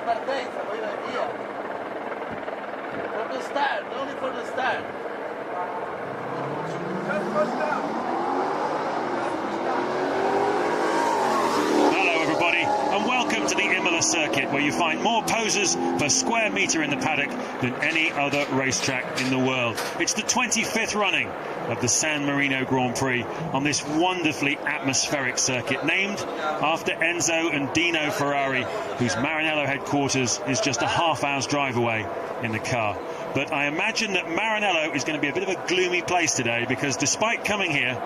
partenza, poi vai via. For the start, only for the start. Hello everybody, and welcome to the Imola circuit, where you find more posers per square metre in the paddock than any other racetrack in the world. It's the 25th running of the San Marino Grand Prix on this wonderfully atmospheric circuit, named after Enzo and Dino Ferrari, whose Maranello headquarters is just a half-hour's drive away in the car. But I imagine that Maranello is going to be a bit of a gloomy place today, because despite coming here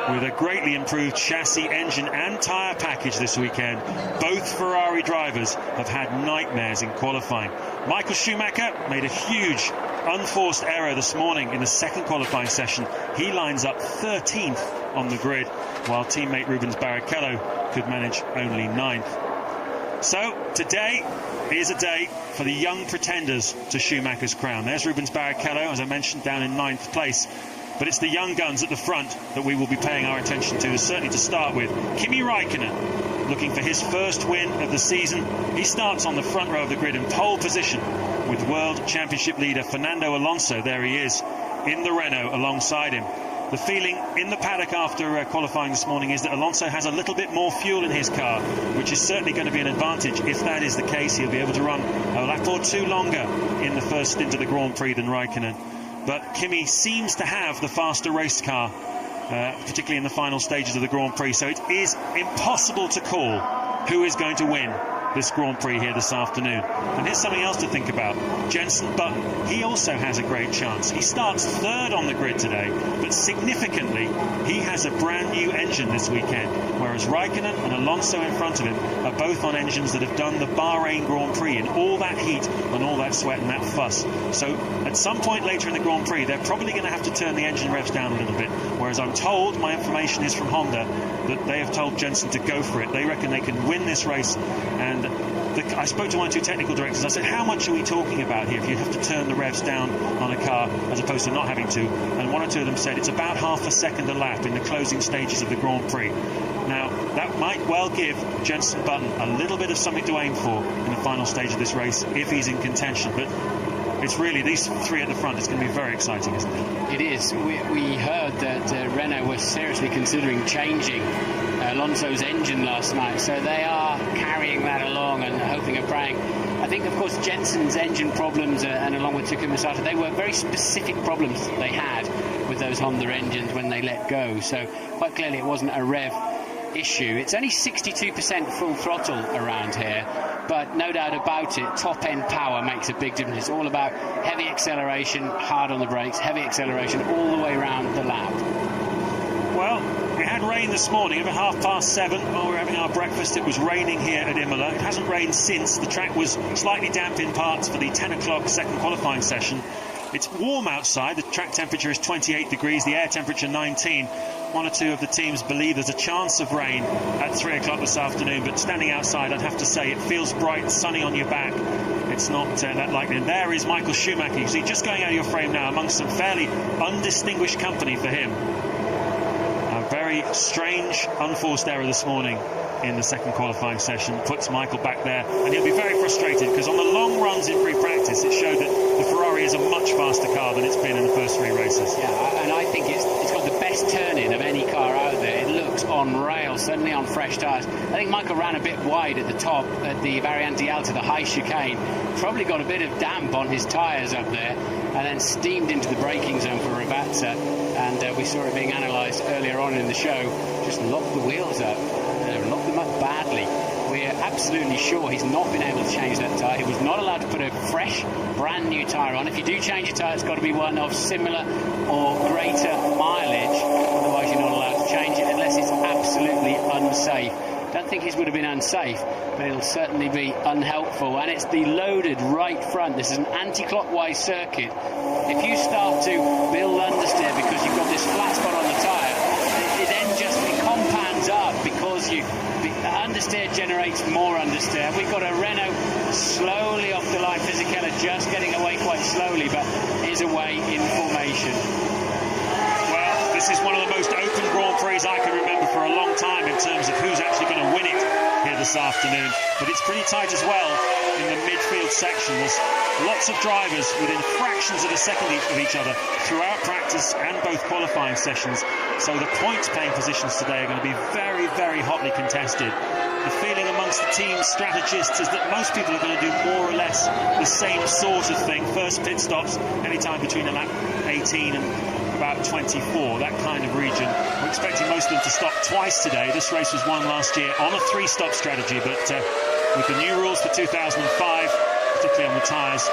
with a greatly improved chassis, engine and tyre package this weekend, both Ferrari drivers have had nightmares in qualifying. Michael Schumacher made a huge unforced error this morning in the second qualifying session. He lines up 13th on the grid, while teammate Rubens Barrichello could manage only 9th. So today is a day for the young pretenders to Schumacher's crown. There's Rubens Barrichello, as I mentioned, down in 9th place. But it's the young guns at the front that we will be paying our attention to, certainly to start with. Kimi Raikkonen, looking for his first win of the season. He starts on the front row of the grid in pole position with World Championship leader Fernando Alonso. There he is in the Renault alongside him. The feeling in the paddock after qualifying this morning is that Alonso has a little bit more fuel in his car, which is certainly going to be an advantage. If that is the case, he'll be able to run a lap or two longer in the first stint of the Grand Prix than Raikkonen. But Kimi seems to have the faster race car, particularly in the final stages of the Grand Prix. So it is impossible to call who is going to win this Grand Prix here this afternoon. And here's something else to think about. Jenson Button, he also has a great chance. He starts third on the grid today, but significantly, he has a brand new engine this weekend, whereas Raikkonen and Alonso in front of him are both on engines that have done the Bahrain Grand Prix in all that heat and all that sweat and that fuss. So at some point later in the Grand Prix, they're probably going to have to turn the engine revs down a little bit, whereas I'm told, my information is from Honda, that they have told Jenson to go for it. They reckon they can win this race. And I spoke to one or two technical directors. I said, how much are we talking about here if you have to turn the revs down on a car as opposed to not having to? And one or two of them said it's about half a second a lap in the closing stages of the Grand Prix. Now, that might well give Jenson Button a little bit of something to aim for in the final stage of this race if he's in contention. But it's really these three at the front. It's going to be very exciting, isn't it? It is. We heard that Renault was seriously considering changing Alonso's engine last night, so they are carrying that along and hoping and praying. I think, of course, Jenson's engine problems and along with Takuma Sato, they were very specific problems that they had with those Honda engines when they let go. So quite clearly it wasn't a rev issue. It's only 62% full throttle around here, but no doubt about it, top-end power makes a big difference. It's all about heavy acceleration, hard on the brakes, heavy acceleration all the way around the lap. Well, we had rain this morning at 7:30 while we were having our breakfast. It was raining here at Imola. It hasn't rained since. The track was slightly damp in parts for the 10 o'clock second qualifying session. It's warm outside. The track temperature is 28 degrees, the air temperature 19. One or two of the teams believe there's a chance of rain at 3 o'clock this afternoon, but standing outside, I'd have to say it feels bright, sunny on your back. It's not that likely. And there is Michael Schumacher. You see, just going out of your frame now amongst some fairly undistinguished company for him. A very strange, unforced error this morning in the second qualifying session puts Michael back there, and he'll be very frustrated because on the long runs in pre-practice it showed that the Ferrari is a much faster car than it's been in the first three races. Yeah, and I think it's got the best turn-in of any car out there. It looks on rails, certainly on fresh tyres. I think Michael ran a bit wide at the top at the Variante Alta, the high chicane. Probably got a bit of damp on his tyres up there, and then steamed into the braking zone for Ravazza, and we saw it being analysed earlier on in the show. Just locked the wheels up, locked them up badly. We're absolutely sure he's not been able to change that tyre. He was not allowed to put a fresh, brand new tyre on. If you do change a tyre, it's got to be one of similar or greater mileage, otherwise you're not allowed to change it unless it's absolutely unsafe. Don't think his would have been unsafe, but it'll certainly be unhelpful. And it's the loaded right front. This is an anti-clockwise circuit. If you start to build understeer because you've got this flat spot on the tyre, it then just compounds up because the understeer generates more understeer. We've got a Renault slowly off the line. Fisichella just getting away quite slowly, but is away in formation. Well, this is one of the most open Grand Prix I can remember for a long time in terms of who's actually going to win it here this afternoon. But it's pretty tight as well in the midfield section. There's lots of drivers within fractions of a second of each other throughout practice and both qualifying sessions. So the points paying positions today are going to be very, very hotly contested. The feeling amongst the team strategists is that most people are going to do more or less the same sort of thing. First pit stops anytime between a lap 18 and about 24, that kind of region. We're expecting most of them to stop twice today. This race was won last year on a 3-stop strategy, but with the new rules for 2005, particularly on the tyres,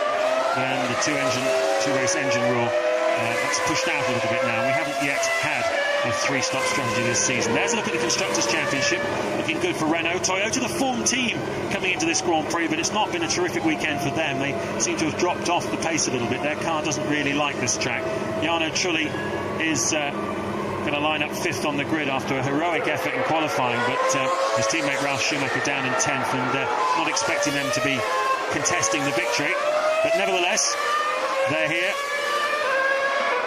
then the two-race engine rule, that's pushed out a little bit now. We haven't yet had a 3-stop strategy this season. There's a look at the Constructors' Championship. Looking good for Renault. Toyota, the form team, coming into this Grand Prix, but it's not been a terrific weekend for them. They seem to have dropped off the pace a little bit. Their car doesn't really like this track. Jarno Trulli is going to line up 5th on the grid after a heroic effort in qualifying, but his teammate Ralf Schumacher down in 10th, and not expecting them to be contesting the victory. But nevertheless, they're here.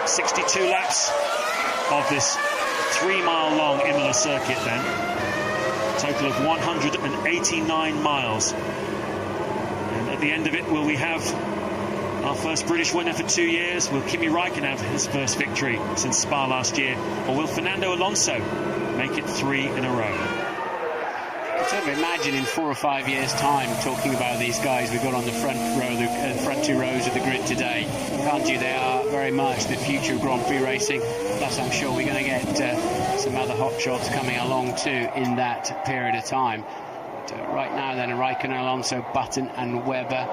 62 laps of this 3-mile-long Imola circuit then. Total of 189 miles. And at the end of it, will we have our first British winner for 2 years? Will Kimi Räikkönen have his first victory since Spa last year? Or will Fernando Alonso make it 3 in a row? I can sort of imagine in 4 or 5 years' time talking about these guys we've got on the front row, the front 2 rows of the grid today. Can't you? They are very much the future of Grand Prix racing. Plus, I'm sure we're going to get some other hot shots coming along too in that period of time. But, right now, then, Räikkönen, Alonso, Button, and Webber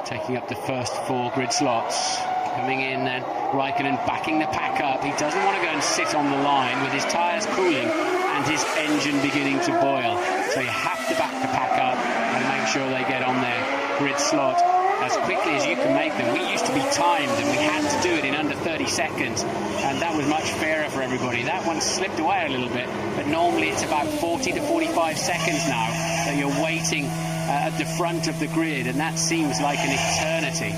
taking up the first 4 grid slots. Coming in then, Räikkönen backing the pack up. He doesn't want to go and sit on the line with his tyres cooling and his engine beginning to boil. So you have to back the pack up and make sure they get on their grid slot as quickly as you can make them. We used to be timed and we had to do it in under 30 seconds, and that was much fairer for everybody. That one slipped away a little bit, but normally it's about 40 to 45 seconds now that you're waiting at the front of the grid, and that seems like an eternity.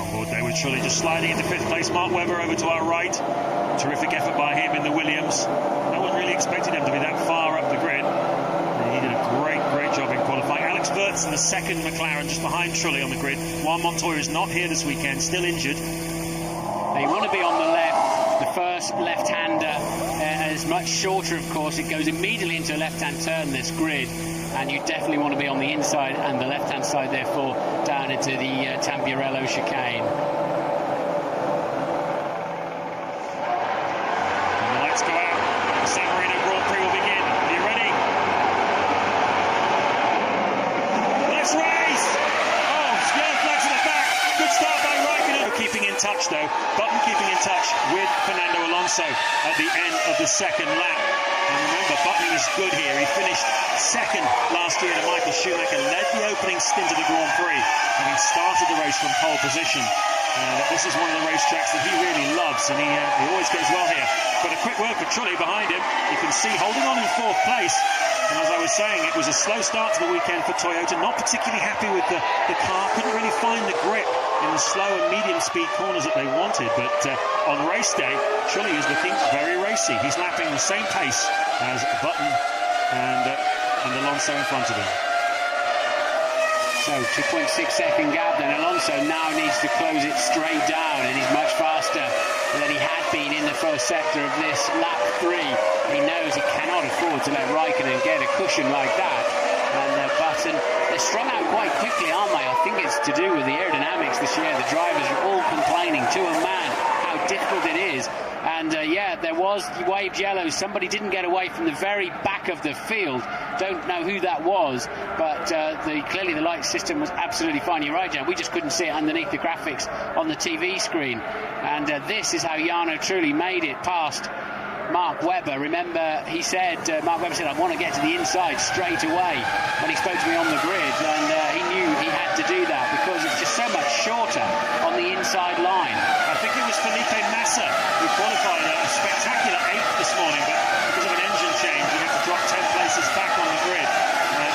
On board there with Trulli just sliding into 5th place. Mark Webber over to our right. Terrific effort by him in the Williams. No one really expected him to be that far up the grid. He did a great job in qualifying. Alex Wurz in the 2nd McLaren, just behind Trulli on the grid. Juan Montoya is not here this weekend, still injured. Now you want to be on the left. The first left-hander is much shorter, of course. It goes immediately into a left-hand turn, this grid. And you definitely want to be on the inside and the left-hand side, therefore, down into the Tamburello chicane. And the lights go out. The San Marino Grand Prix will begin. Are you ready? Let's race! Oh, yellow flags at the back. Good start by Räikkönen. Keeping in touch, though. Button keeping in touch with Fernando Alonso at the end of the 2nd lap. And remember, Button is good here. He finished 2nd last year to Michael Schumacher, led the opening stint of the Grand Prix, and he started the race from pole position. This is one of the racetracks that he really loves, and he always goes well here. But a quick word for Trulli behind him. You can see holding on in 4th place. And as I was saying, it was a slow start to the weekend for Toyota. Not particularly happy with the car. Couldn't really find the grip in the slow and medium speed corners that they wanted. But on race day, Trulli is looking very racy. He's lapping the same pace as Button and Alonso in front of him. So 2.6-second gap, then Alonso now needs to close it straight down, and he's much faster than he had been in the first sector of this lap 3. He knows he cannot afford to let Räikkönen get a cushion like that. And Button, they're strung out quite quickly, aren't they? I think it's to do with the aerodynamics this year. The drivers are all complaining to a man how difficult it is. And yeah, there was waved yellow. Somebody didn't get away from the very back of the field. Don't know who that was, but clearly the light system was absolutely fine. You're right, Jan. We just couldn't see it underneath the graphics on the TV screen. And this is how Jarno Trulli made it past Mark Webber. Remember, he said, Mark Webber said, I want to get to the inside straight away when he spoke to me on the grid, and he knew he had to do that because it's just so much shorter on the inside line. I think it was Felipe Massa who qualified a spectacular 8th this morning, but because of an engine change, he had to drop 10 places back on the grid.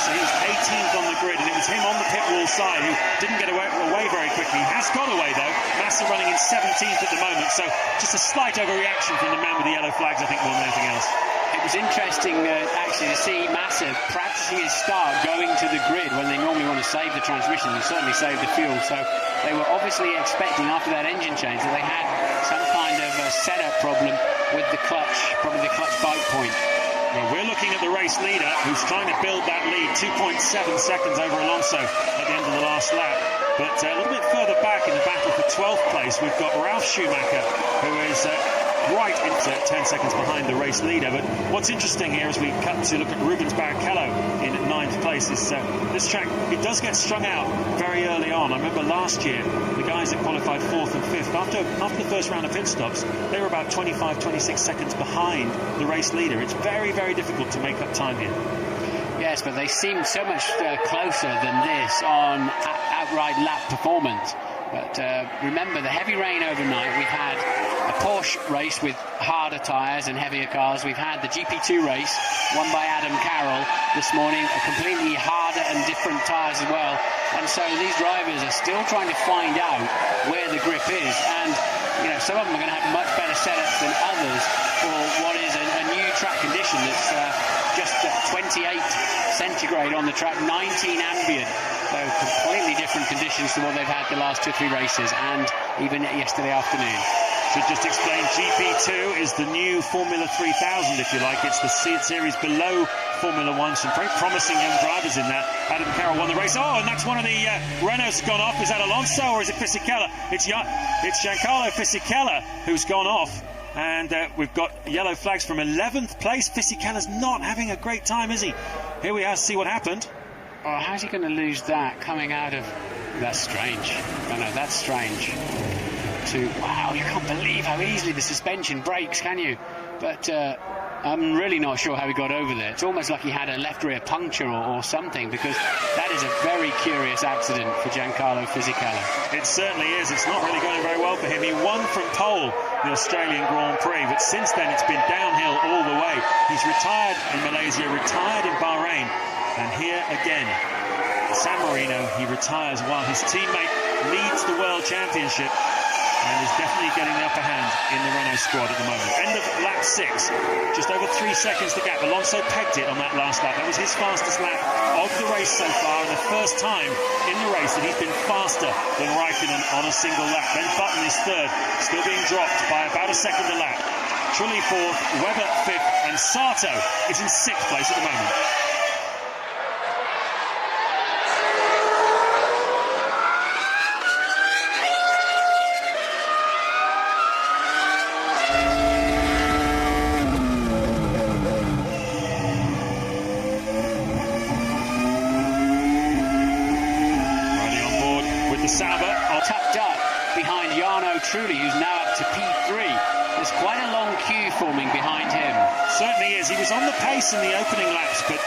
So he was 18th on the grid, and it was him on the pit wall side who didn't get away very quickly. He has got away, though. Massa running in 17th at the moment, so just a slight overreaction from the man with the yellow flags, I think, more than anything else. It was interesting, actually, to see Massa practicing his start going to the grid when they normally want to save the transmission and certainly save the fuel. So they were obviously expecting, after that engine change, that they had some kind of a setup problem with the clutch, probably the clutch bite point. Well, we're looking at the race leader, who's trying to build that lead, 2.7 seconds over Alonso at the end of the last lap. But a little bit further back in the battle for 12th place, we've got Ralf Schumacher, who is right into 10 seconds behind the race leader. But what's interesting here as we cut to look at Rubens Barrichello in 9th place is this track, it does get strung out very early on. I remember last year, the guys that qualified 4th and 5th, after the first round of pit stops, they were about 25, 26 seconds behind the race leader. It's very, very difficult to make up time here. Yes, but they seemed so much closer than this on outright lap performance. But remember, the heavy rain overnight, we've had a Porsche race with harder tyres and heavier cars. We've had the GP2 race won by Adam Carroll this morning, a completely harder and different tyres as well. And so these drivers are still trying to find out where the grip is. And, you know, some of them are going to have much better setups than others for what is a new track condition that's just 28 centigrade on the track, 19 ambient. So completely different conditions to what they've had the last 2 or 3 races, and even yesterday afternoon. Should just explain, GP2 is the new Formula 3000, if you like. It's the series below Formula 1. Some very promising young drivers in that. Adam Carroll won the race. Oh, and that's one of the Renault's gone off. Is that Alonso or is it Fisichella? It's Giancarlo Fisichella who's gone off. And we've got yellow flags from 11th place. Fisichella's not having a great time, is he? Here we are to see what happened. Oh, how's he going to lose that coming out of... That's strange. No, that's strange. Wow, you can't believe how easily the suspension breaks, can you? But I'm really not sure how he got over there. It's almost like he had a left rear puncture or something, because that is a very curious accident for Giancarlo Fisichella. It certainly is. It's not really going very well for him. He won from pole the Australian Grand Prix, but since then it's been downhill all the way. He's retired in Malaysia, retired in Bahrain, and here again, San Marino, he retires while his teammate leads the World Championship and is definitely getting the upper hand in the Renault squad at the moment. End of lap 6, just over 3 seconds to gap. Alonso pegged it on that last lap. That was his fastest lap of the race so far, and the first time in the race that he's been faster than Raikkonen on a single lap. Then Button is third, still being dropped by about a second a lap. Trulli fourth, Webber fifth, and Sato is in 6th place at the moment. Tucked up behind Jarno Trulli, who's now up to P3. There's quite a long queue forming behind him. Certainly is. He was on the pace in the opening laps, but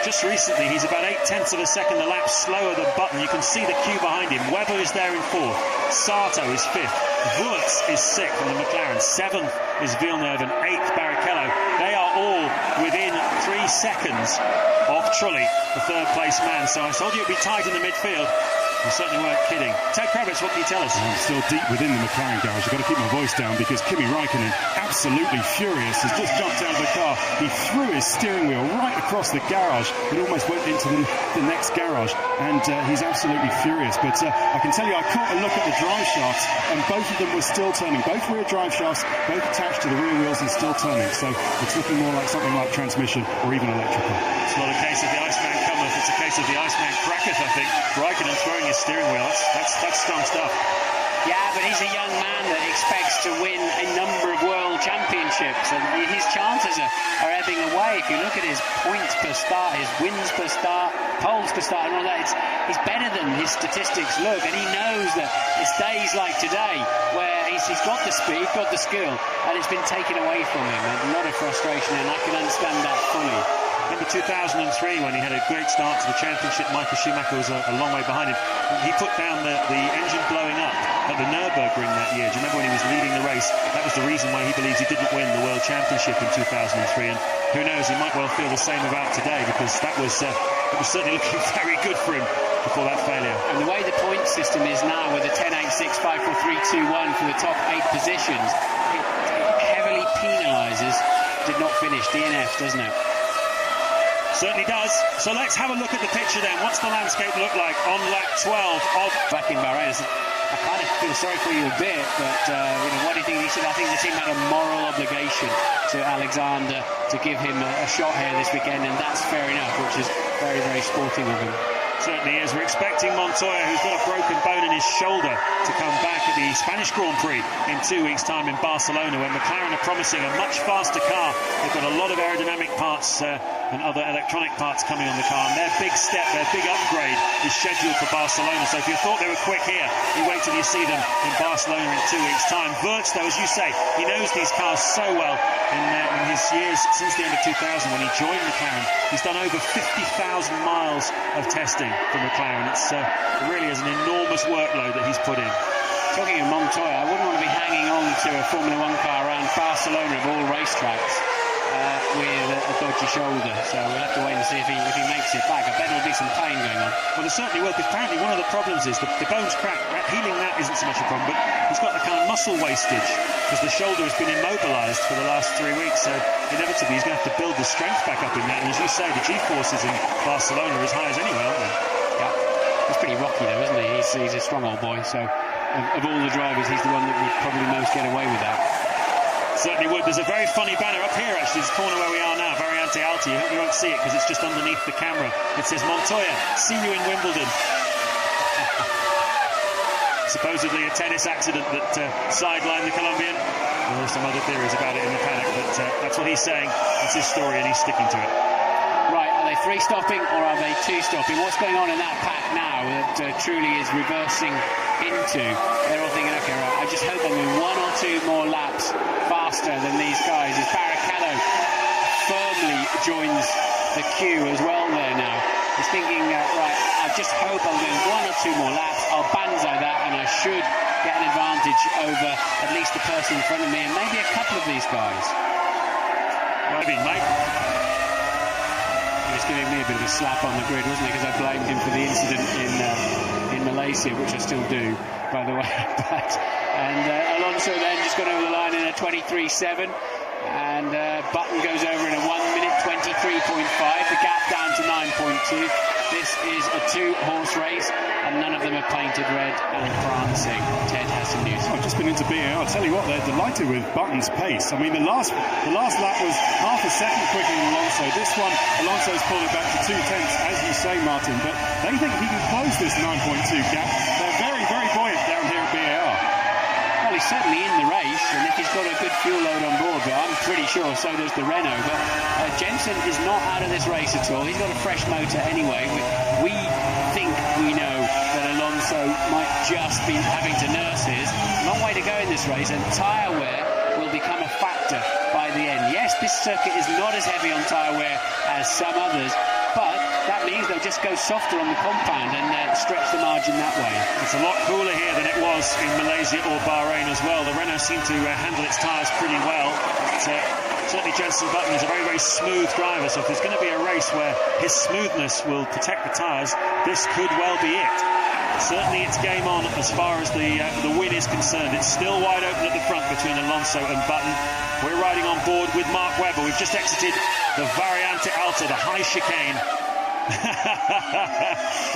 just recently he's about 0.8 of a second a lap slower than Button. You can see the queue behind him. Webber is there in 4th. Sato is 5th. Wurz is 6th on the McLaren. 7th is Villeneuve, and 8th Barrichello. They are all within 3 seconds of Trulli, the 3rd place man. So I told you it'd be tight in the midfield. You certainly weren't kidding. Ted Kravitz, what can you tell us? I'm still deep within the McLaren garage. I've got to keep my voice down because Kimi Raikkonen, absolutely furious, has just jumped out of the car. He threw his steering wheel right across the garage. It almost went into the next garage, and he's absolutely furious. But I can tell you, I caught a look at the drive shafts, and both of them were still turning. Both rear drive shafts, both attached to the rear wheels and still turning. So it's looking more like something like transmission or even electrical. It's not a case of the Iceman cometh, it's a case of the Iceman cracketh, I think. Raikkonen throwing his steering wheel, that's strong stuff. Yeah, but he's a young man that expects to win a number of world championships, and his chances are ebbing away. If you look at his points per start, his wins per start, poles per start and all that, he's better than his statistics look, and he knows that it's days like today where he's got the speed, got the skill, and it's been taken away from him. And a lot of frustration, and I can understand that fully. Remember 2003 when he had a great start to the championship. Michael Schumacher was a long way behind him. He put down the engine blowing up at the Nürburgring that year. Do you remember when he was leading the race? That was the reason why he believes he didn't win the World Championship in 2003. And who knows, he might well feel the same about today, because that was it was certainly looking very good for him before that failure. And the way the point system is now, with a 10, 8, 6, 5, 4, 3, 2, 1 for the top 8 positions, it heavily penalises did not finish DNF, doesn't it? Certainly does. So let's have a look at the picture then. What's the landscape look like on lap 12 of... Back in Bahrain, I kind of feel sorry for you a bit, but what do you think? He said, I think the team had a moral obligation to Alexander to give him a shot here this weekend, and that's fair enough, which is very, very sporting of him. Certainly is. We're expecting Montoya, who's got a broken bone in his shoulder, to come back at the Spanish Grand Prix in 2 weeks' time in Barcelona, when McLaren are promising a much faster car. They've got a lot of aerodynamic parts and other electronic parts coming on the car, and their big step, their big upgrade is scheduled for Barcelona. So if you thought they were quick here, you wait till you see them in Barcelona in 2 weeks' time. Wirtz, though, as you say, he knows these cars so well in his years since the end of 2000 when he joined McLaren. He's done over 50,000 miles of testing for McLaren. It really is an enormous workload that he's put in. Talking of Montoya, I wouldn't want to be hanging on to a Formula 1 car around Barcelona of all racetracks with a dodgy shoulder, so we'll have to wait and see if he makes it back. I bet there'll be some pain going on. Well, there certainly will, because apparently one of the problems is the bone's cracked. Healing that isn't so much a problem, but he's got the kind of muscle wastage because the shoulder has been immobilised for the last 3 weeks, so inevitably he's going to have to build the strength back up in that. And as you say, the G-forces in Barcelona are as high as anywhere, aren't they? Yeah, he's pretty rocky though, isn't he? He's a strong old boy, so of all the drivers, he's the one that would probably most get away with that. Certainly would. There's a very funny banner up here, actually, this corner where we are now, Variante Alti. You won't see it because it's just underneath the camera. It says, Montoya, see you in Wimbledon. Supposedly a tennis accident that sidelined the Colombian. There are some other theories about it in the paddock, but that's what he's saying. That's his story, and he's sticking to it. Right, are they 3 stopping or are they 2 stopping? What's going on in that pack now that truly is reversing into? They're all thinking, okay, right, I just hope I'm in 1 or 2 more laps faster than these guys. As Barrichello firmly joins the queue as well there now. He's thinking, right, I just hope I'm doing 1 or 2 more laps. I'll banzai that and I should get an advantage over at least the person in front of me and maybe a couple of these guys. Maybe, mate. He was giving me a bit of a slap on the grid, wasn't he? Because I blamed him for the incident in Malaysia, which I still do, by the way. And Alonso then just got over the line in a 23.7, and Button goes over in a 1 minute 23.5. The gap down to 9.2. This is a 2-horse race, and none of them are painted red and prancing. Ted has some news. I've just been into BAR. I'll tell you what, they're delighted with Button's pace. I mean, the last lap was half a second quicker than Alonso. This one, Alonso's pulled it back to 2 tenths, as you say, Martin. But they think he can close this 9.2 gap. They're very, very buoyant down here at BAR. Well, he's certainly in the race, and if he's got a good fuel load on board, but I'm pretty sure so does the Renault. But Jensen is not out of this race at all. He's got a fresh motor anyway. We think we know that Alonso might just be having to nurse his. Long way to go in this race, and tyre wear will become a factor by the end. Yes, this circuit is not as heavy on tyre wear as some others, but that means they'll just go softer on the compound and stretch the margin that way. It's a lot cooler here than it was in Malaysia or Bahrain as well. The Renault seemed to handle its tyres pretty well. Certainly Jenson Button is a very, very smooth driver, so if there's going to be a race where his smoothness will protect the tyres, this could well be it. Certainly it's game on as far as the win is concerned. It's still wide open at the front between Alonso and Button. We're riding on board with Mark Webber. We've just exited the Variante Alta, the high chicane.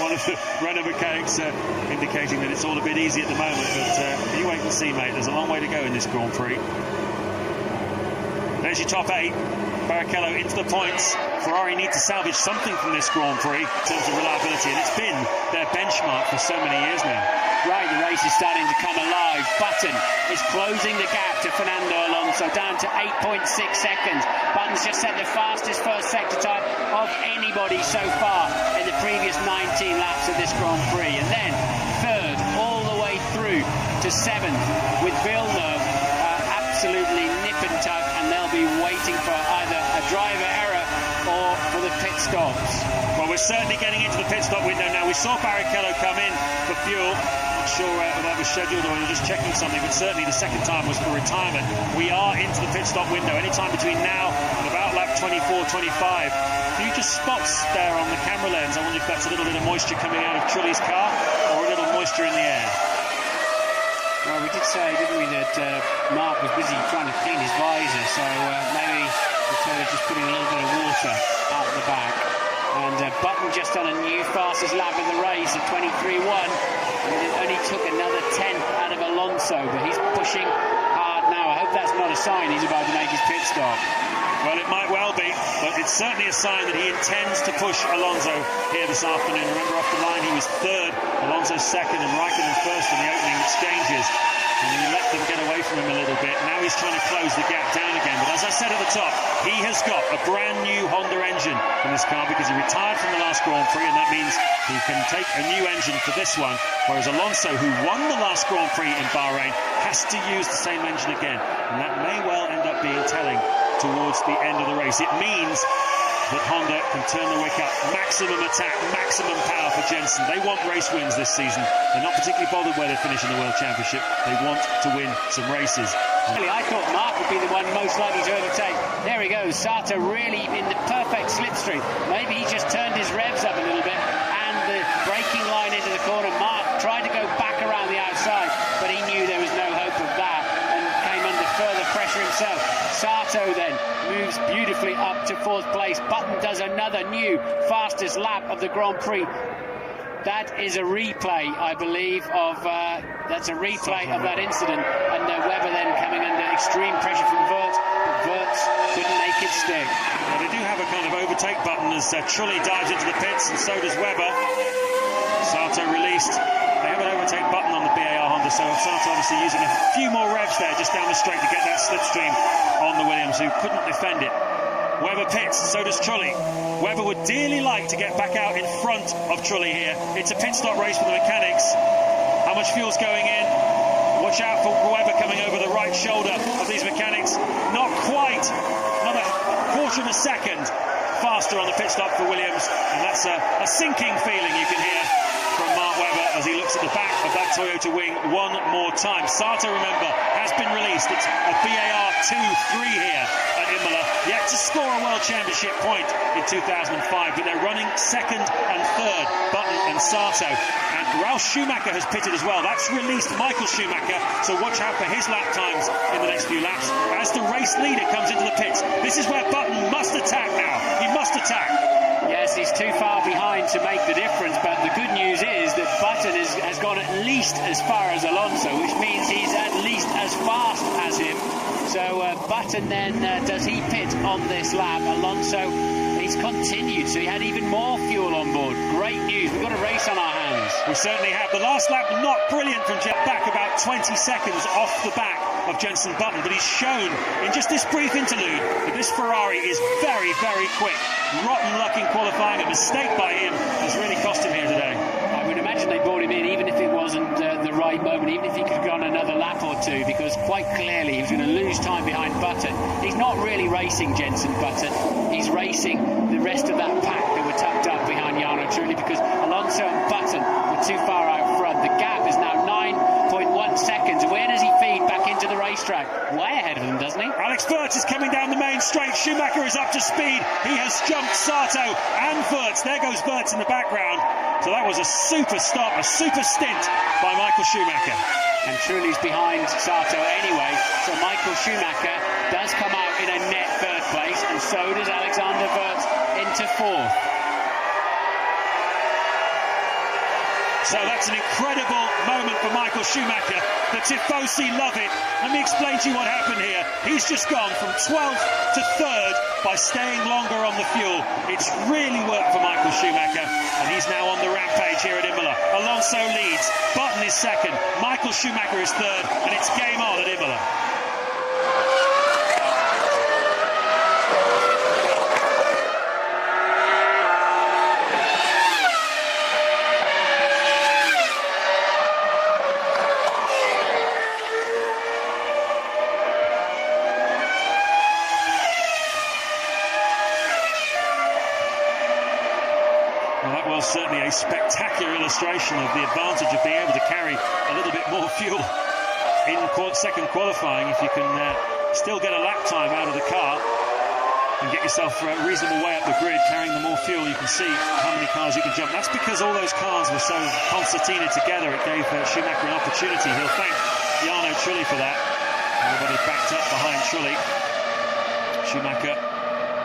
One of the Renault mechanics indicating that it's all a bit easy at the moment, but you wait and see, mate. There's a long way to go in this Grand Prix. There's your top 8. Barrichello into the points. Ferrari need to salvage something from this Grand Prix in terms of reliability, and it's been their benchmark for so many years now. Right, the race is starting to come alive. Button is closing the gap to Fernando Alonso, down to 8.6 seconds. Button's just set the fastest first sector time of anybody so far in the previous 19 laps of this Grand Prix. And then third all the way through to 7th with Villeneuve absolutely nip and tuck, and they'll be waiting for either a driver error or for the pit stops? Well, we're certainly getting into the pit stop window now. We saw Barrichello come in for fuel. Not sure whether that was scheduled or whether just checking something, but certainly the second time was for retirement. We are into the pit stop window anytime between now and about lap 24, 25. A few just spots there on the camera lens. I wonder if that's a little bit of moisture coming out of Trulli's car or a little moisture in the air. Well, we did say, didn't we, that Mark was busy trying to clean his visor, so maybe the toilet's just putting a little bit of water out the back. And Button just done a new fastest lap of the race at 23.1. And it only took another 10th out of Alonso, but he's pushing hard now. I hope that's not a sign he's about to make his pit stop. Well, it might well be, but it's certainly a sign that he intends to push Alonso here this afternoon. Remember, off the line he was third, Alonso second, and Raikkonen first in the opening exchanges. And he let them get away from him a little bit. Now he's trying to close the gap down again. But as I said at the top, he has got a brand new Honda engine in this car because he retired from the last Grand Prix, and that means he can take a new engine for this one. Whereas Alonso, who won the last Grand Prix in Bahrain, has to use the same engine again. And that may well end up being telling towards the end of the race. It means that Honda can turn the wick up. Maximum attack, maximum power for Jensen. They want race wins this season. They're not particularly bothered where they finish in the World Championship. They want to win some races. Really, I thought Mark would be the one most likely to overtake. There he goes, Sato really in the perfect slipstream. Maybe he just turned his revs up a little bit, and the braking line into the corner. Mark tried to go back around the outside, but he knew there was no hope of that and came under further pressure himself. Sato then moves beautifully up to fourth place. Button does another new fastest lap of the Grand Prix. That is a replay, I believe, of that incident, and Webber then coming under extreme pressure from Wirtz, but Wirtz couldn't make it stick. Well, they do have a kind of overtake button as Trulli dives into the pits, and so does Webber. Sato released. They have an overtake button on the BAR Honda, so Sato obviously using a few more revs there just down the straight to get that slipstream on the Williams, who couldn't defend it. Webber pits, so does Trulli. Webber would dearly like to get back out in front of Trulli here. It's a pit stop race for the mechanics. How much fuel's going in? Watch out for Webber coming over the right shoulder of these mechanics. Not quite. Another quarter of a second faster on the pit stop for Williams. And that's a sinking feeling you can hear from Mark Webber as he looks at the back of that Toyota wing one more time. Sato, remember, has been released. It's a BAR 2-3 here at Imola. Yet to score a World Championship point in 2005, but they're running second and third, Button and Sato. And Ralf Schumacher has pitted as well. That's released Michael Schumacher, so watch out for his lap times in the next few laps as the race leader comes into the pits. This is where Button must attack now. He must attack. Yes, he's too far behind to make the difference, but the good news is that Button has gone at least as far as Alonso, which means he's at least as fast as him. So Button then, does he pit on this lap? Alonso, he's continued, so he had even more fuel on board. Great news, we've got a race on our hands. We certainly have. The last lap, not brilliant from Jet, back about 20 seconds off the back of Jensen Button, but he's shown in just this brief interlude that this Ferrari is very, very quick. Rotten luck in qualifying, a mistake by him has really cost him here today. I would imagine they brought him in even if it wasn't the right moment, even if he could have gone another lap or two, because quite clearly he was going to lose time behind Button. He's not really racing Jensen Button, he's racing the rest of that pack that were tucked up behind Jarno Trulli, because Alonso and Button were too far out front. The gap is now 9.1 seconds. Where does he feed back into the racetrack? Way ahead of them, doesn't he? Alex Wirtz is coming down the main straight. Schumacher is up to speed. He has jumped Sato and Wirtz. There goes Wirtz in the background. So that was a super stop, a super stint by Michael Schumacher. And Trulli's behind Sato anyway, so Michael Schumacher does come out in a net third place, and so does Alexander Wirtz into fourth. So that's an incredible moment for Michael Schumacher. The Tifosi love it. Let me explain to you what happened here. He's just gone from 12th to 3rd by staying longer on the fuel. It's really worked for Michael Schumacher, and he's now on the rampage here at Imola. Alonso leads, Button is second, Michael Schumacher is third, and it's game on at Imola. certainly a spectacular illustration of the advantage of being able to carry a little bit more fuel in second qualifying. If you can still get a lap time out of the car and get yourself a reasonable way up the grid, carrying the more fuel, you can see how many cars you can jump. That's because all those cars were so concertinaed together. It gave Schumacher an opportunity. He'll thank Jarno Trulli for that. Everybody backed up behind Trulli. Schumacher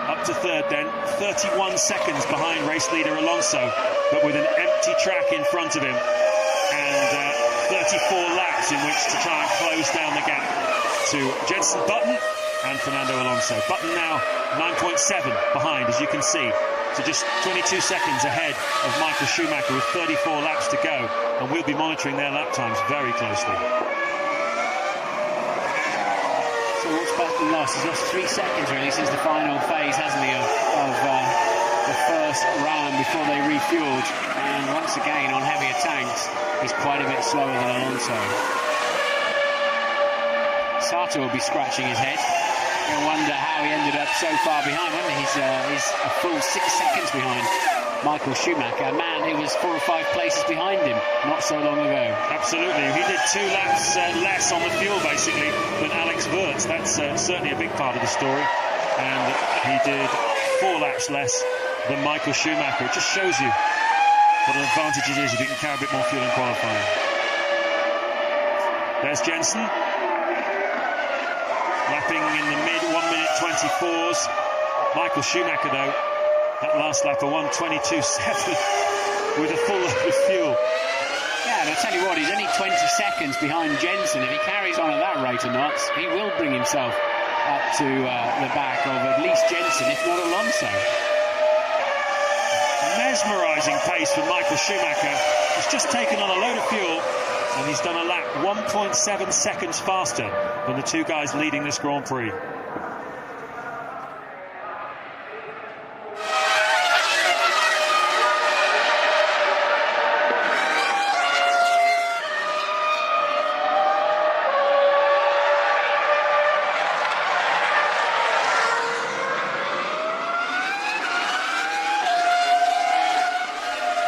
up to third then, 31 seconds behind race leader Alonso, but with an empty track in front of him and 34 laps in which to try and close down the gap to Jenson Button and Fernando Alonso. Button now 9.7 behind, as you can see, so just 22 seconds ahead of Michael Schumacher with 34 laps to go, and we'll be monitoring their lap times very closely. So what's Button lost? He's lost 3 seconds really since the final phase, hasn't he, of the first round before they refueled. And once again, on heavier tanks, he's quite a bit slower than Alonso. Sato will be scratching his head. You'll wonder how he ended up so far behind. Remember, he's a full 6 seconds behind Michael Schumacher, a man who was 4 or 5 places behind him not so long ago. Absolutely. He did 2 laps less on the fuel, basically, than Alex Wurz. That's certainly a big part of the story. And he did 4 laps less than Michael Schumacher. It just shows you what an advantage it is if you can carry a bit more fuel in qualifying. There's Jensen, lapping in the mid 1 minute 24s. Michael Schumacher, though, that last lap, a 1:22.7 with a full load of fuel. Yeah, and I'll tell you what, he's only 20 seconds behind Jensen. If he carries on at that rate of knots, he will bring himself up to the back of at least Jensen, if not Alonso. Mesmerising pace for Michael Schumacher. He's just taken on a load of fuel and he's done a lap 1.7 seconds faster than the 2 guys leading this Grand Prix.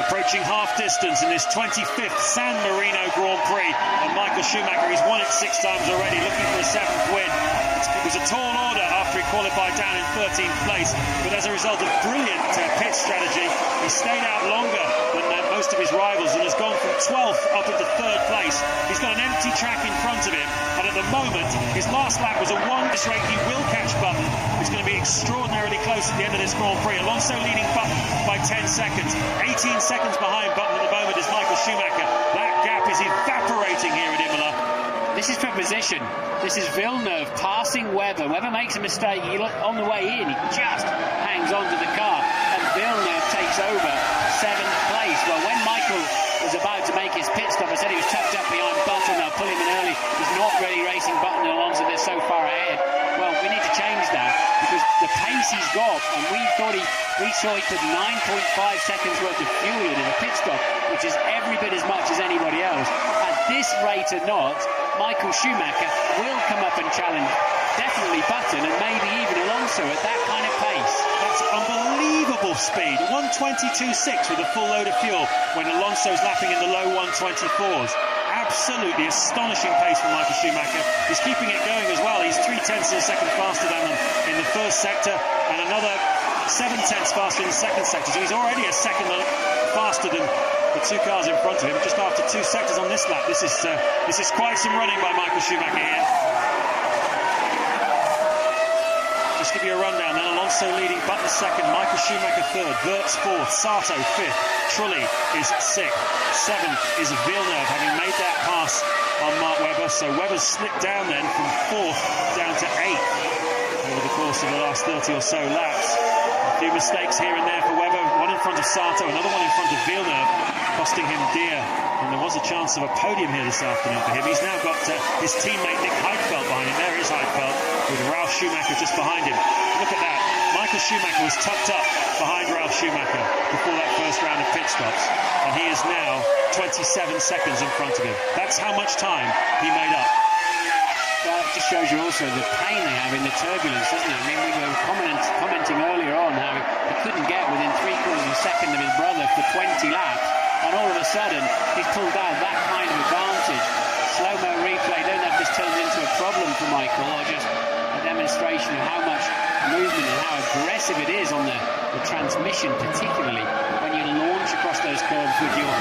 Approaching half distance in this 25th San Marino Grand Prix, and Michael Schumacher, he's won it 6 times already, looking for a 7th win. It was a tall order after he qualified down in 13th place, but as a result of brilliant pit strategy, he stayed out longer than most of his rivals and has gone from 12th up into 3rd place. He's got an empty track in front of him, and at the moment his last lap was a 1. This rate he will catch Button. It's going to be extraordinarily close at the end of this Grand Prix. Alonso leading Button by 10 seconds. 18 seconds behind Button at the moment is Michael Schumacher. That gap is evaporating here at Imola. This is for position. This is Villeneuve passing Webber. Webber makes a mistake. He on the way in, he just hangs onto the car, and Villeneuve takes over 7th place. Well, when Michael was about to make his pit stop, I said he was tucked up behind Button. They'll pull him in early. He's not really racing Button and Alonso. They're so far ahead. Well, we need to change that because the pace he's got, and we saw he put 9.5 seconds worth of fuel in a pit stop, which is every bit as much as anybody else. At this rate of knots, Michael Schumacher will come up and challenge definitely Button and maybe even Alonso at that kind of pace. That's unbelievable speed. 1:22.6 with a full load of fuel when Alonso's lapping in the low 1:24s. Absolutely astonishing pace from Michael Schumacher. He's keeping it going as well. He's 0.3 of a second faster than them in the first sector and another 0.7 faster in the second sector. So he's already a second faster than the 2 cars in front of him, just after 2 sectors on this lap. This is quite some running by Michael Schumacher here. Just give you a rundown then. Alonso leading, Button 2nd, Michael Schumacher 3rd, Wurz 4th, Sato 5th, Trulli is 6th, 7th is Villeneuve, having made that pass on Mark Webber. So Webber's slipped down then from 4th down to 8th over the course of the last 30 or so laps. A few mistakes here and there for Webber, one in front of Sato, another one in front of Villeneuve, costing him dear. And there was a chance of a podium here this afternoon for him. He's now got his teammate Nick Heidfeld behind him. There is Heidfeld with Ralf Schumacher just behind him. Look at that. Michael Schumacher was tucked up behind Ralf Schumacher before that first round of pit stops, and he is now 27 seconds in front of him. That's how much time he made up. But just shows you also the pain they have in the turbulence, doesn't it? I mean, we were commenting earlier on how he couldn't get within 3/4 of a second of his brother for 20 laps, and all of a sudden he's pulled out that kind of advantage. Slow-mo replay, don't know if this turns into a problem for Michael or just a demonstration of how much movement and how aggressive it is on the transmission, particularly when you launch across those curves with your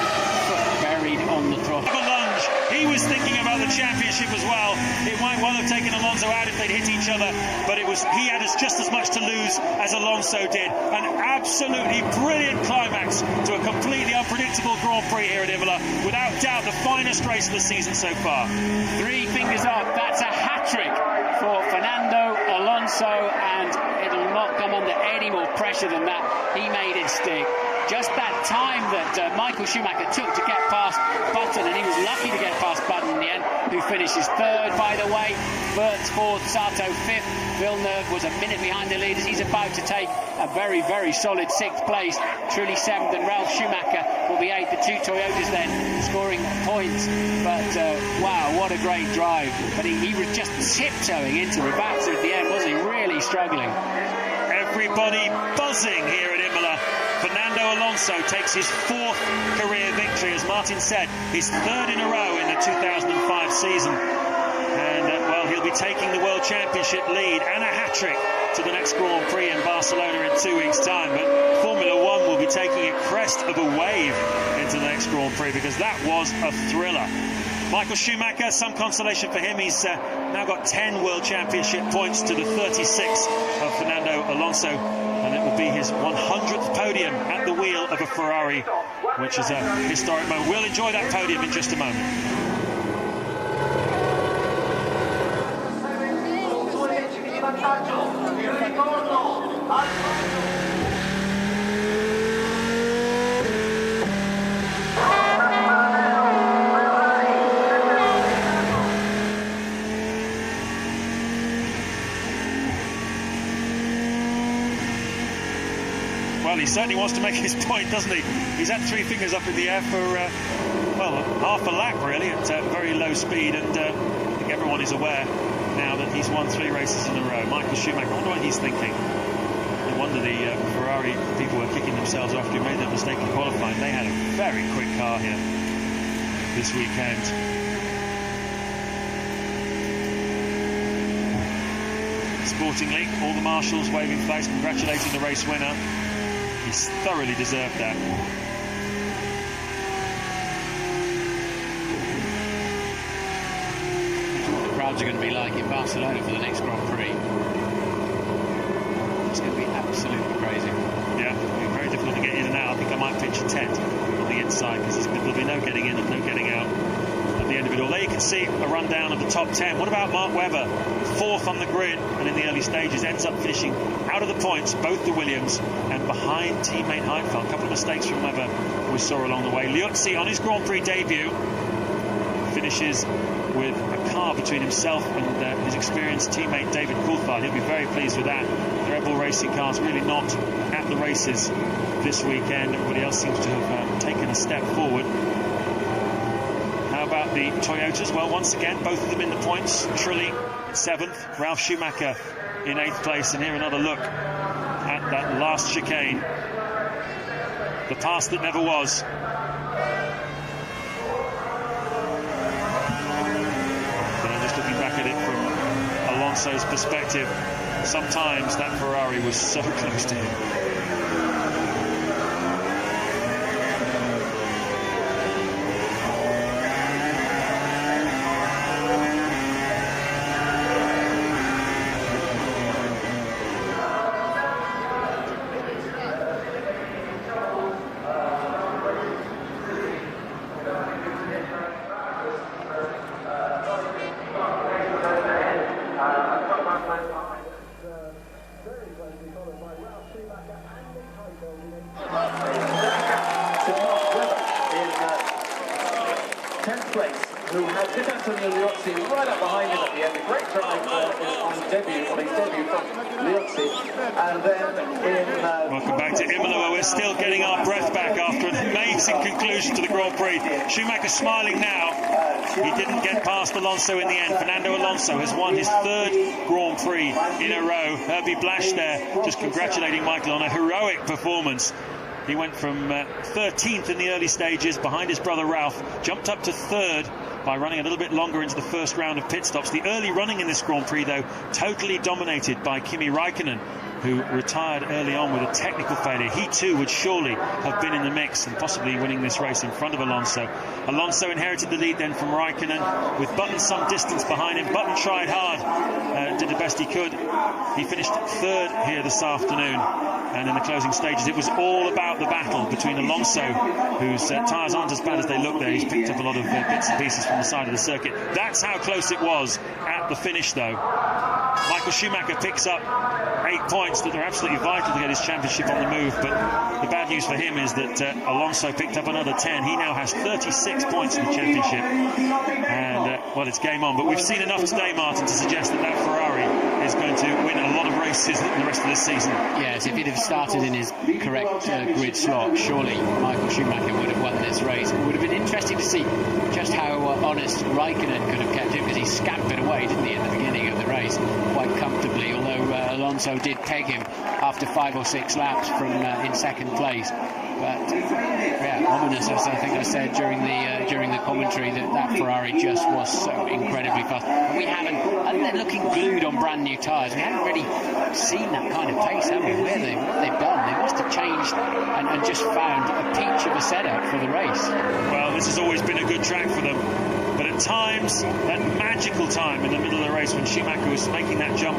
foot buried on the throttle. He was thinking about the championship as well. It might well have taken Alonso out if they'd hit each other, but he had just as much to lose as Alonso did. An absolutely brilliant climax to a completely unpredictable Grand Prix here at Imola. Without doubt, the finest race of the season so far. 3 fingers up. That's a hat-trick for Fernando Alonso, and it'll not come under any more pressure than that. He made it stick. Just that time that Michael Schumacher took to get past Button, and he was lucky to get past Button in the end, who finishes 3rd, by the way. Burt's 4th, Sato 5th. Villeneuve was a minute behind the leaders. He's about to take a very, very solid 6th place. Trulli 7th, and Ralf Schumacher will be 8th. The 2 Toyotas then scoring points. But, wow, what a great drive. But he was just tiptoeing into Ribatza at the end, wasn't he? Really struggling. Everybody buzzing here at Imola. Fernando Alonso takes his 4th career victory, as Martin said, his 3rd in a row in the 2005 season. And, well, he'll be taking the World Championship lead and a hat-trick to the next Grand Prix in Barcelona in 2 weeks' time. But Formula One will be taking a crest of a wave into the next Grand Prix, because that was a thriller. Michael Schumacher, some consolation for him. He's now got 10 World Championship points to the 36 of Fernando Alonso, and it will be his 100th podium at the wheel of a Ferrari, which is a historic moment. We'll enjoy that podium in just a moment. Well, he certainly wants to make his point, doesn't he? He's had 3 fingers up in the air for, well, half a lap, really, at very low speed. And I think everyone is aware now that he's won 3 races in a row. Michael Schumacher, I wonder what he's thinking. No wonder the Ferrari people were kicking themselves after he made that mistake in qualifying. They had a very quick car here this weekend. Sportingly, all the marshals waving flags, congratulating the race winner. He's thoroughly deserved that. What the crowds are going to be like in Barcelona for the next Grand Prix. It's going to be absolutely crazy. Yeah, it'll be very difficult to get in and out. I think I might pitch a tent on the inside, because there'll be no getting in and no getting out at the end of it all. There you can see a rundown of the top 10. What about Mark Webber? 4th on the grid, and in the early stages ends up finishing out of the points, both the Williams, and behind teammate Heidfeld. A couple of mistakes from Webber we saw along the way. Liuzzi, on his Grand Prix debut, finishes with a car between himself and his experienced teammate David Coulthard. He'll be very pleased with that. The Red Bull Racing cars really not at the races this weekend. Everybody else seems to have taken a step forward. How about the Toyotas? Well, once again, both of them in the points. Trulli 7th, Ralf Schumacher in 8th place. And here another look at that last chicane, the pass that never was. And just looking back at it from Alonso's perspective, sometimes that Ferrari was so close to him. Who had Antonio Liuzzi right up behind him at the end. A great drive on his debut from Liuzzi. And then welcome back to Imola, where we're still getting our breath back after an amazing conclusion to the Grand Prix. Schumacher smiling now He didn't get past Alonso in the end. Fernando Alonso has won his third Grand Prix in a row. Herbie Blash there just congratulating Michael on a heroic performance. He went from 13th in the early stages behind his brother Ralph, jumped up to third by running a little bit longer into the first round of pit stops. The early running in this Grand Prix, though, totally dominated by Kimi Raikkonen, who retired early on with a technical failure. He too would surely have been in the mix and possibly winning this race in front of Alonso. Alonso inherited the lead then from Raikkonen, with Button some distance behind him. Button tried hard, did the best he could. He finished third here this afternoon, and in the closing stages it was all about the battle between Alonso, whose tyres aren't as bad as they look there. He's picked up a lot of bits and pieces from the side of the circuit. That's how close it was at the finish, though. Michael Schumacher picks up 8 points that are absolutely vital to get his championship on the move, but the bad news for him is that Alonso picked up another 10. He now has 36 points in the championship, and well, it's game on. But we've seen enough today, Martin, to suggest that Ferrari is going to win a lot of races in the rest of this season. Yes, if he'd have started in his correct grid slot, surely Michael Schumacher would have won this race. It would have been interesting to see just how honest Raikkonen could have kept him, because he scampered away, didn't he, at the beginning of the race quite comfortably, although Alonso did peg him after 5 or 6 laps from in second place. But yeah, ominous, as I think I said during the commentary, that Ferrari just was so incredibly fast. And we haven't, and they're looking glued on brand new tyres. We haven't really seen that kind of pace, have we? What they've done, they must have changed and just found a peach of a setup for the race. Well, this has always been a good track for them, but at times, that magical time in the middle of the race when Schumacher was making that jump,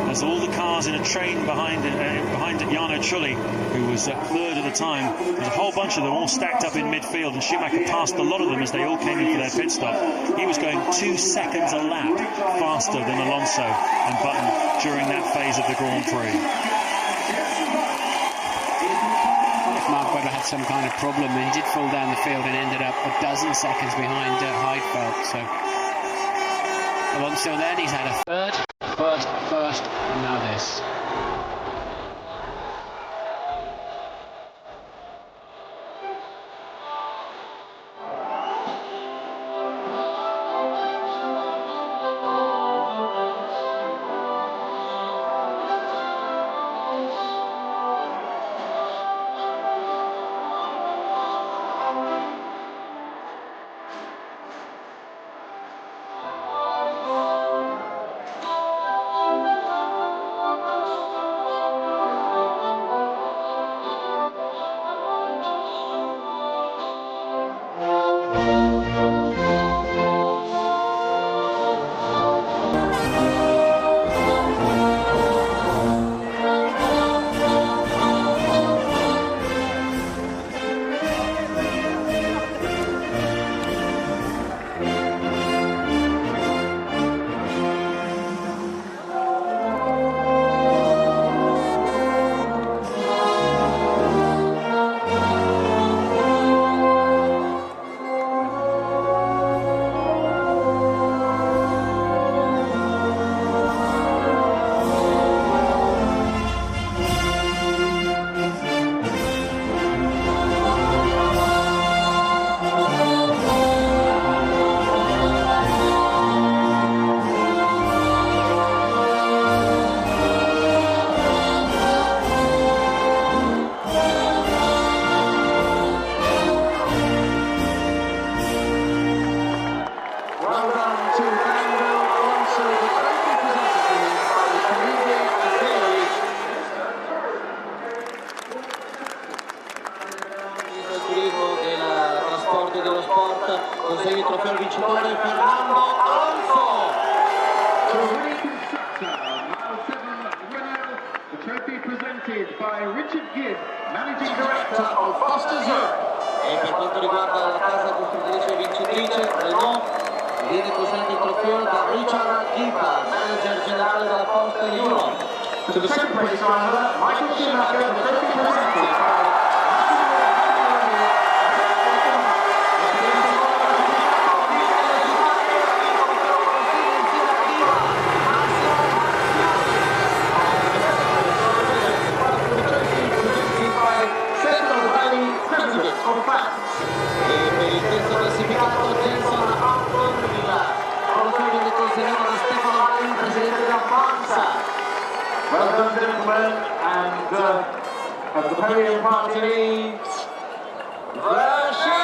as all the cars in a train behind Jarno Trulli, who was third at the time, there's a whole bunch of them all stacked up in midfield, and Schumacher passed a lot of them as they all came in for their pit stop. He was going 2 seconds a lap faster than Alonso and Button during that phase of the Grand Prix. If Mark Webber had some kind of problem, he did fall down the field and ended up a dozen seconds behind Heidfeld. So Alonso then, he's had a third, first, and now this. Consegna il trofeo al vincitore Fernando Alonso. The trophy presented by Richard Gibb, Managing Director of Foster's Europe. E per quanto riguarda la casa costruttrice vincitrice Renault, viene consegnato il trofeo da Richard Gibb, Manager Generale della Foster Europe. To the second place driver, Michael Schumacher, the trophy presented by e per il terzo classificato Jenson as the podium party leaves the show.